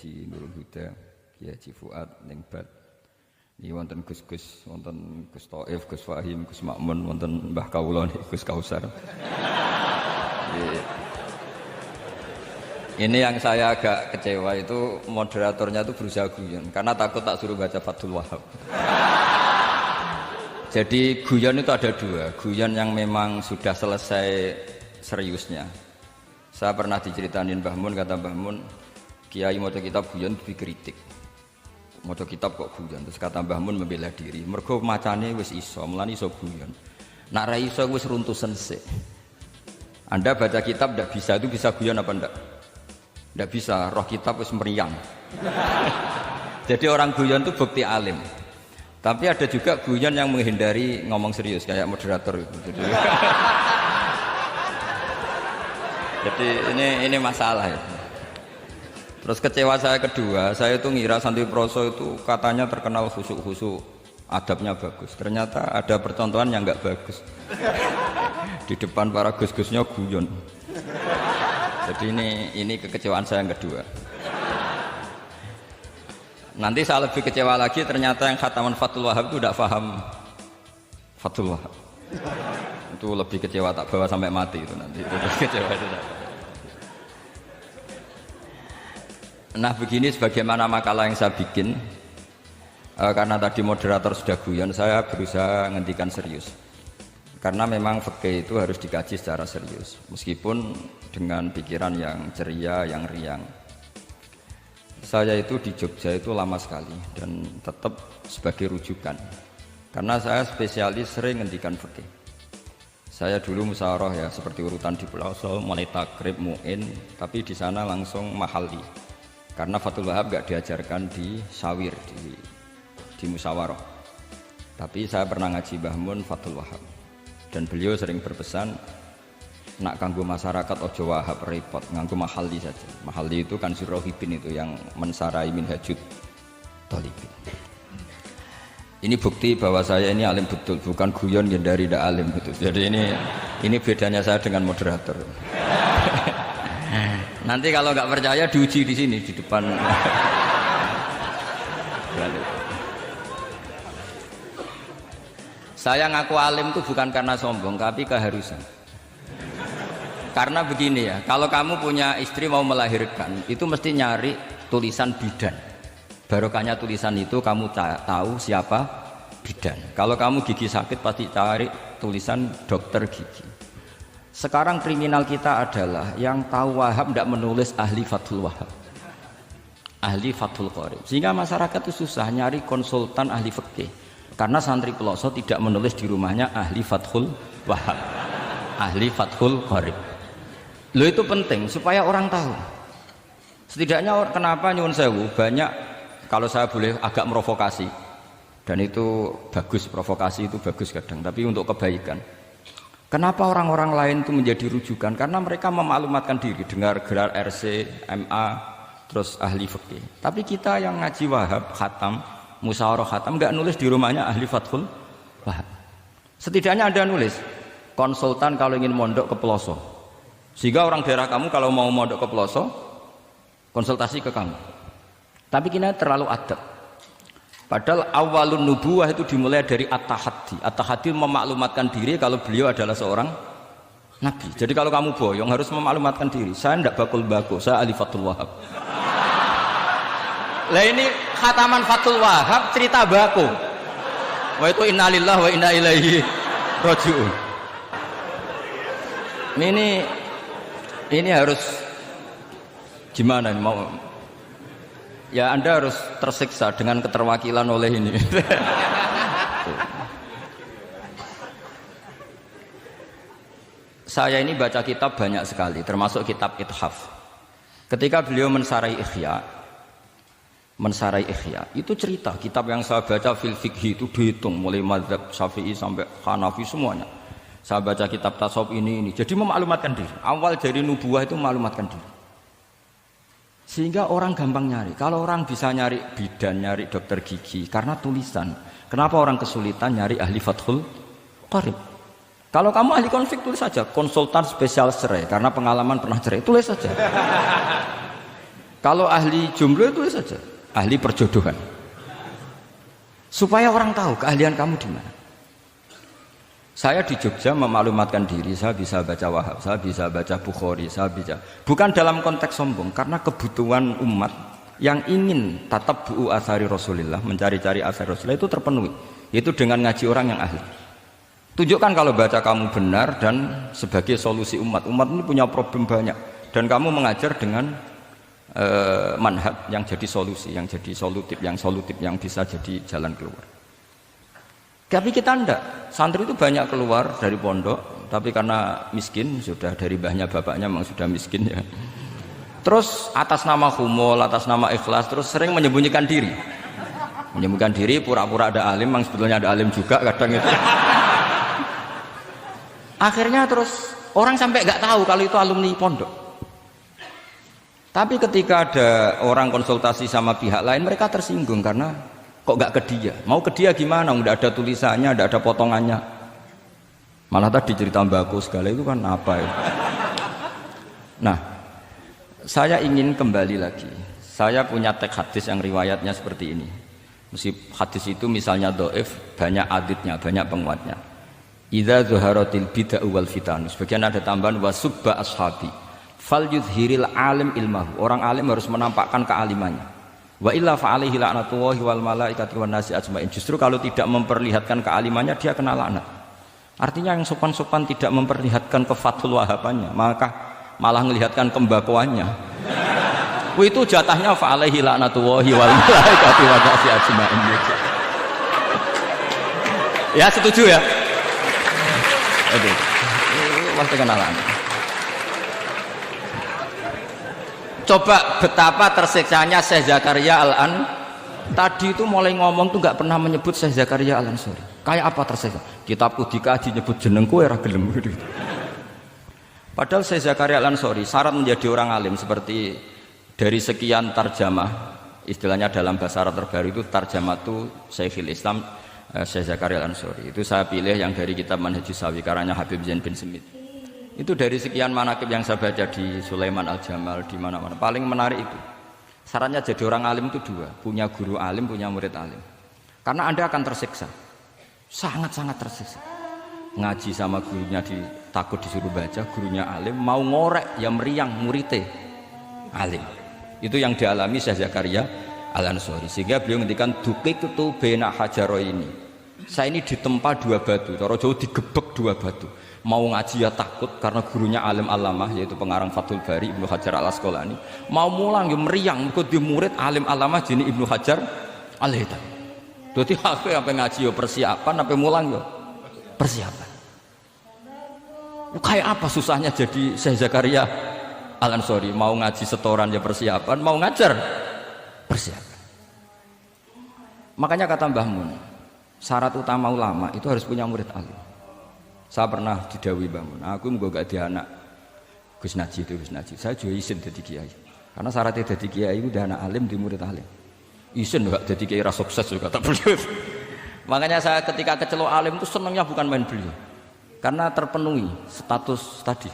Haji Nurul Huda, Kiai Haji Fuad ning Bat. Niki wonten Gus-gus, wonten Gus Thaif, Gus Fahim, Gus Makmun, wonten Mbah Kawula niki Gus Kausar. Ini yang saya agak kecewa itu moderatornya itu berusaha guyon karena takut tak suruh baca Fathul Wahab. Jadi guyon itu ada dua, guyon yang memang sudah selesai seriusnya. Saya pernah diceritain Mbah Mun, kata Mbah Mun, Kiai maca kitab guyon dikritik. Maca kitab kok guyon, terus kata Mbah Mun membela diri. Mergo macane wis iso, mulane iso guyon. Nek ra iso wis runtusen sik. Anda baca kitab ndak bisa, itu bisa guyon apa ndak? Ndak bisa, roh kitab wis meriang. Jadi orang guyon itu bukti alim. Tapi ada juga guyon yang menghindari ngomong serius kayak moderator itu. Jadi ini masalah ya. Terus kecewa saya kedua, saya itu ngira Santri Proso itu katanya terkenal khusuk-khusuk, adabnya bagus. Ternyata ada percontohan yang nggak bagus. Di depan para gus-gusnya guyon. Jadi ini kekecewaan saya yang kedua. Nanti saya lebih kecewa lagi, ternyata yang khataman Fathul Wahab itu tidak paham Fathul Wahab. Itu lebih kecewa, tak bawa sampai mati itu nanti. Itu kecewa itu. Nah begini sebagaimana makalah yang saya bikin, karena tadi moderator sudah guyon, saya berusaha ngendikan serius. Karena memang fikih itu harus dikaji secara serius, meskipun dengan pikiran yang ceria, yang riang. Saya itu di Jogja itu lama sekali dan tetap sebagai rujukan. Karena saya spesialis sering ngendikan fikih. Saya dulu musyawarah ya seperti urutan di Pulau Sol, mulai takrib, mu'in, tapi di sana langsung mahali. Karena Fathul Wahab gak diajarkan di sawir, di musyawarah. Tapi saya pernah ngaji Mbah Mun Fathul Wahab. Dan beliau sering berpesan, nak kanggo masyarakat ojo wahab repot, nganggo mahali saja. Mahali itu kan Sirrohibin itu yang mensarai Minhajut Thalibin. Ini bukti bahwa saya ini alim betul, bukan guyon dari tidak alim gitu. Jadi ini bedanya saya dengan moderator. Nanti kalau nggak percaya diuji di sini di depan. Saya ngaku alim itu bukan karena sombong, tapi keharusan. Karena begini ya, kalau kamu punya istri mau melahirkan, itu mesti nyari tulisan bidan. Barokahnya tulisan itu kamu tahu siapa bidan. Kalau kamu gigi sakit pasti cari tulisan dokter gigi. Sekarang kriminal kita adalah yang tahu Wahab tidak menulis ahli Fathul Wahab, ahli Fathul Qorib. Sehingga masyarakat itu susah nyari konsultan ahli fikih. Karena santri Peloso tidak menulis di rumahnya ahli Fathul Wahab, ahli Fathul Qorib. Lo itu penting supaya orang tahu. Setidaknya kenapa nyuwun sewu banyak, kalau saya boleh agak merovokasi, dan itu bagus, provokasi itu bagus kadang, tapi untuk kebaikan. Kenapa orang-orang lain itu menjadi rujukan? Karena mereka memaklumatkan diri, dengar gelar RC, MA, terus ahli fikih. Tapi kita yang ngaji Wahab, khatam, musyawarah khatam, nggak nulis di rumahnya ahli Fathul Wahab. Setidaknya Anda nulis konsultan kalau ingin mondok ke Peloso, sehingga orang daerah kamu kalau mau mondok ke Peloso konsultasi ke kamu. Tapi kita terlalu adab. Padahal awalun nubuwah itu dimulai dari at-tahaddi. At-tahaddi memaklumatkan diri kalau beliau adalah seorang nabi. Jadi kalau kamu boyong harus memaklumatkan diri, saya tidak bakul bako, saya ahli Fathul Wahab. Lah ini khataman Fathul Wahab cerita bako. Wa itu innalillahi wa inna ilaihi raji'un. Ini harus gimana mau? Ya Anda harus tersiksa dengan keterwakilan oleh ini. Saya ini baca kitab banyak sekali, termasuk kitab Ithaf. Ketika beliau mensarai Ihya, itu cerita kitab yang saya baca fil fikhi itu dihitung mulai mazhab Syafi'i sampai Hanafi semuanya. Saya baca kitab tasawuf ini. Jadi memaklumatkan diri. Awal dari nubuwah itu memaklumatkan diri. Sehingga orang gampang nyari. Kalau orang bisa nyari bidan, nyari dokter gigi karena tulisan. Kenapa orang kesulitan nyari ahli Fathul Qorib? Kalau kamu ahli konflik tulis saja konsultan spesial cerai karena pengalaman pernah cerai, tulis saja. Kalau ahli jomblo itu saja, ahli perjodohan. Supaya orang tahu keahlian kamu di mana. Saya di Jogja memaklumatkan diri, saya bisa baca Wahab, saya bisa baca Bukhari, saya bisa. Bukan dalam konteks sombong, karena kebutuhan umat yang ingin tatap bu'u asari Rasulullah, mencari-cari asari Rasulullah itu terpenuhi. Itu dengan ngaji orang yang ahli. Tunjukkan kalau baca kamu benar dan sebagai solusi umat. Umat ini punya problem banyak. Dan kamu mengajar dengan manhaj yang jadi solusi, yang jadi solutif, yang bisa jadi jalan keluar. Tapi kita enggak, santri itu banyak keluar dari pondok, tapi karena miskin, sudah dari mbahnya bapaknya memang sudah miskin ya. Terus atas nama humul, atas nama ikhlas, terus sering menyembunyikan diri. Menyembunyikan diri, pura-pura ada alim, memang sebetulnya ada alim juga kadang itu. Akhirnya terus orang sampai nggak tahu kalau itu alumni pondok. Tapi ketika ada orang konsultasi sama pihak lain, mereka tersinggung karena kok nggak ke dia? Mau ke dia gimana? Nggak ada tulisannya, nggak ada potongannya. Malah tadi cerita mbako segala itu kan apa ya? Nah, saya ingin kembali lagi. Saya punya teks hadis yang riwayatnya seperti ini. Meskipun hadis itu misalnya dhaif, banyak aditnya, banyak penguatnya. Idza zuharatil bid'ah wal fitan. Sebagian ada tambahan wasubba ashabi. Fal yuzhiril alim ilmahu. Orang alim harus menampakkan kealimannya. Wa illa fa alaihi la'natullahi wal malaikati wan nasi ajmain. Justru kalau tidak memperlihatkan kealimannya dia kena laknat. Artinya yang sopan-sopan tidak memperlihatkan kefatul wahabannya, maka malah melihatkan kembakoannya. Itu jatahnya fa alaihi la'natullahi wal malaikati wan nasi ajmain. Ya setuju ya? Aduh. Pasti kena laknat. Coba betapa tersiksanya Syekh Zakaria Al-An tadi itu mulai ngomong tuh nggak pernah menyebut Syekh Zakaria Al-Ansori. Kayak apa tersiksa? Kitabku dikaji nyebut jenengku era gelem gitu. Padahal Syekh Zakaria Al-Ansori syarat menjadi orang alim seperti dari sekian tarjamah, istilahnya dalam bahasa Arab terbaru itu tarjamah itu Syekhul Islam Syekh Zakaria Al-Ansori. Itu saya pilih yang dari kitab Manhajus Sawi karanya Habib Zain bin Smith. Itu dari sekian manaqib yang saya baca di Sulaiman Al-Jamal di mana-mana paling menarik itu syaratnya jadi orang alim itu dua, punya guru alim, punya murid alim. Karena Anda akan tersiksa, sangat-sangat tersiksa. Ngaji sama gurunya takut disuruh baca, gurunya alim, mau ngorek ya meriang muridnya alim. Itu yang dialami Syekh Zakaria Al-Ansori. Sehingga beliau ngendikan duqiqtu baina hajaroini. Saya ini ditempa dua batu, cara Jawa digebek dua batu. Mau ngaji ya takut karena gurunya alim alamah yaitu pengarang Fathul Bari Ibnu Hajar Al-Asqalani. Mau mulang ya meriang mergo di murid alim alamah jenis Ibnu Hajar Al-Haytami. Dadi aku sampai ngaji ya persiapan, sampai mulang ya persiapan. Kayak apa susahnya jadi Syekh Zakaria Al-Ansori, mau ngaji setoran ya persiapan, mau ngajar persiapan. Makanya kata Mbah Mun, syarat utama ulama itu harus punya murid alim. Saya pernah didhawuhi Mbah Mun, aku mau gak di anak Gus Najih itu Gus Najih, saya juga izin jadi kiai. Karena syaratnya jadi kiai itu udah anak alim di murid alim. Izin gak jadi kiai rasa sukses juga tak perlu. Makanya saya ketika kecelok alim itu senangnya bukan main beliau, karena terpenuhi status tadi.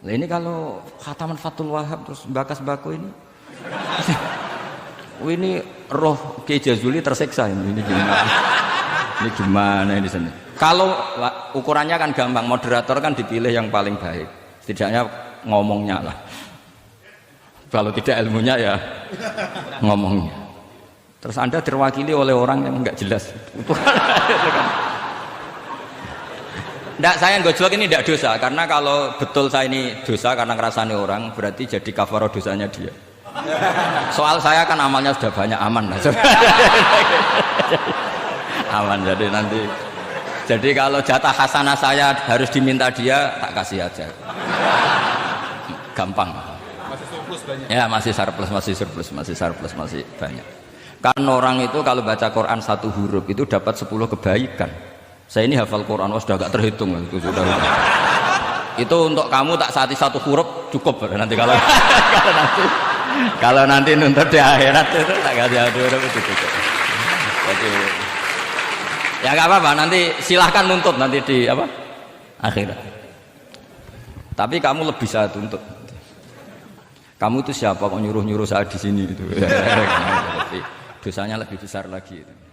Nah ini kalau khataman Fathul Wahab terus bakas bako ini, ini roh Kiai Jazuli tersiksa ini gimana? Ini gimana ini sini? Kalau ukurannya kan gampang, moderator kan dipilih yang paling baik, setidaknya ngomongnya lah. Kalau tidak ilmunya ya ngomongnya. Terus Anda terwakili oleh orang yang nggak jelas. Nggak, saya gojlok ini tidak dosa, karena kalau betul saya ini dosa karena ngerasani orang, berarti jadi kafarah dosanya dia. Soal saya kan amalnya sudah banyak, aman lah. Aman, jadi nanti. Jadi kalau jatah hasanah saya harus diminta dia, tak kasih aja. Gampang. Masih surplus banyak. Ya masih surplus, masih banyak. Kan orang itu kalau baca Quran satu huruf itu dapat 10 kebaikan. Saya ini hafal Quran, sudah agak terhitung itu sudah. Itu untuk kamu tak saati satu huruf cukup nanti kalau nanti nuntut di akhirat itu tak kasih satu huruf itu cukup. Jadi, ya nggak apa-apa, nanti silahkan nuntut nanti di apa akhirat. Tapi kamu lebih saya tuntut. Kamu tuh siapa kok nyuruh-nyuruh saya di sini itu. Tapi dosanya lebih besar lagi itu.